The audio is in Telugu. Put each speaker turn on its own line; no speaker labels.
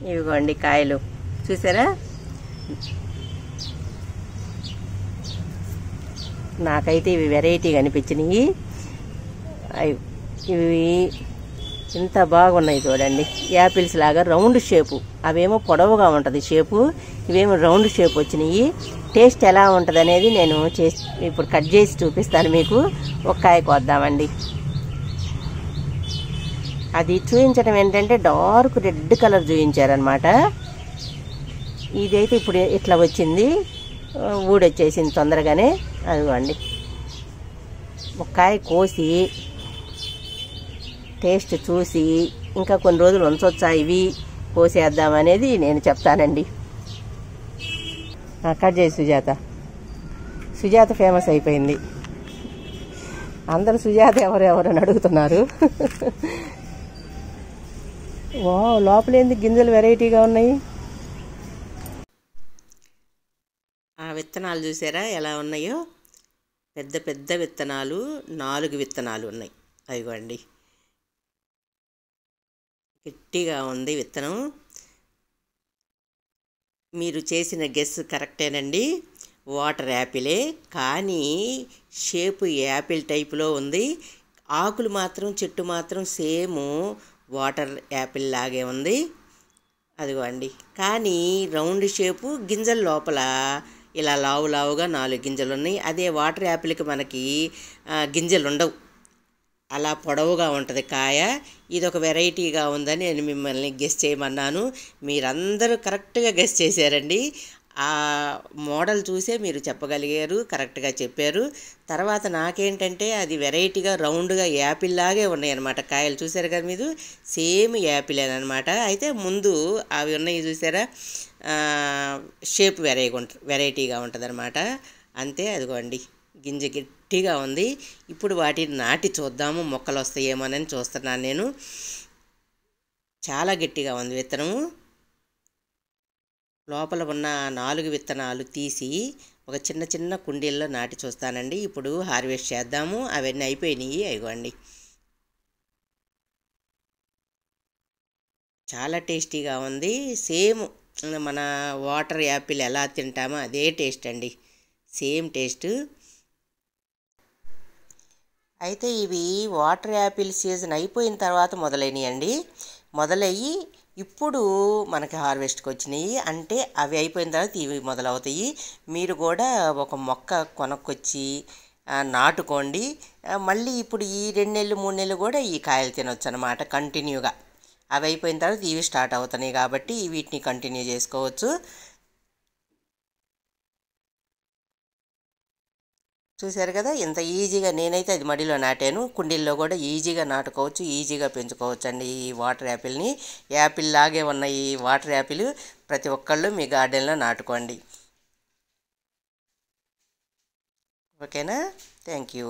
ఇవిగోండి కాయలు చూసారా. నాకైతే ఇవి వెరైటీగా అనిపించినాయి. ఇవి ఇంత బాగున్నాయి చూడండి. యాపిల్స్ లాగా రౌండ్ షేపు, అవేమో పొడవుగా ఉంటుంది షేపు, ఇవేమో రౌండ్ షేప్ వచ్చినాయి. టేస్ట్ ఎలా ఉంటుంది అనేది నేను ఇప్పుడు కట్ చేసి చూపిస్తాను మీకు. ఒక కాయ కోద్దామండి. అది చూపించడం ఏంటంటే డార్క్ రెడ్ కలర్ చూపించారనమాట. ఇదైతే ఇప్పుడు ఇట్లా వచ్చింది, ఊడొచ్చేసింది తొందరగానే. అదిగోండి, ఒక కాయ కోసి టేస్ట్ చూసి ఇంకా కొన్ని రోజులు ఉంచొచ్చా ఇవి కోసేద్దామనేది నేను చెప్తానండి. కట్ చేసి సుజాత ఫేమస్ అయిపోయింది. అందరూ సుజాత ఎవరెవరని అడుగుతున్నారు. వా, లోపలేంది గింజలు వెరైటీగా ఉన్నాయి. ఆ విత్తనాలు చూసారా ఎలా ఉన్నాయో. పెద్ద పెద్ద విత్తనాలు, 4 విత్తనాలు ఉన్నాయి. అదిగోండి, గట్టిగా ఉంది విత్తనం. మీరు చేసిన గెస్ కరెక్టేనండి, వాటర్ యాపిలే. కానీ షేపు యాపిల్ టైపులో ఉంది. ఆకులు మాత్రం, చెట్టు మాత్రం సేమ్ వాటర్ యాపిల్ లాగే ఉంది. అదిగోండి, కానీ రౌండ్ షేపు, గింజల లోపల ఇలా లావుగా 4 గింజలు ఉన్నాయి. అదే వాటర్ యాపిల్కి మనకి గింజలు ఉండవు, అలా పొడవుగా ఉంటుంది కాయ. ఇది ఒక వెరైటీగా ఉందని నేను మిమ్మల్ని గెస్ చేయమన్నాను. మీరందరూ కరెక్ట్గా గెస్ చేశారండి. ఆ మోడల్ చూసే మీరు చెప్పగలిగారు, కరెక్ట్గా చెప్పారు. తర్వాత నాకేంటంటే అది వెరైటీగా రౌండ్గా యాపిల్ లాగే ఉన్నాయన్నమాట కాయలు. చూసారు కదా మీరు, సేమ్ యాపిల్ అనమాట. అయితే ముందు అవి ఉన్నాయి చూసారా, షేప్ వెరైటీగా ఉంటుంది అనమాట. అంతే. అదిగోండి, గింజ గట్టిగా ఉంది. ఇప్పుడు వాటిని నాటి చూద్దాము, మొక్కలు వస్తాయేమోనని చూస్తున్నాను నేను. చాలా గట్టిగా ఉంది విత్తనము. లోపల ఉన్న 4 విత్తనాలు తీసి ఒక చిన్న చిన్న కుండీల్లో నాటి చూస్తానండి. ఇప్పుడు హార్వెస్ట్ చేద్దాము. అవన్నీ అయిపోయినాయి. అయిగోండి, చాలా టేస్టీగా ఉంది. సేమ్ మన వాటర్ యాపిల్ ఎలా తింటామో అదే టేస్ట్ అండి, సేమ్ టేస్ట్. అయితే ఇవి వాటర్ యాపిల్ సీజన్ అయిపోయిన తర్వాత మొదలైనవి, మొదలయ్యి ఇప్పుడు మనకి హార్వెస్ట్కి వచ్చినాయి. అంటే అవి అయిపోయిన తర్వాత ఇవి మొదలవుతాయి. మీరు కూడా ఒక మొక్క కొనుక్కొచ్చి నాటుకోండి. మళ్ళీ ఇప్పుడు ఈ 2 నెలలు 3 నెలలు కూడా ఈ కాయలు తినొచ్చు అనమాట కంటిన్యూగా. అవి అయిపోయిన తర్వాత ఇవి స్టార్ట్ అవుతున్నాయి కాబట్టి వీటిని కంటిన్యూ చేసుకోవచ్చు. చూశారు కదా, ఇంత ఈజీగా. నేనైతే అది మడిలో నాటాను, కుండీల్లో కూడా ఈజీగా నాటుకోవచ్చు, ఈజీగా పెంచుకోవచ్చు అండి ఈ వాటర్ యాపిల్ని. యాపిల్ లాగే ఉన్న ఈ వాటర్ యాపిల్ ప్రతి ఒక్కళ్ళు మీ గార్డెన్లో నాటుకోండి. ఓకేనా? Thank you.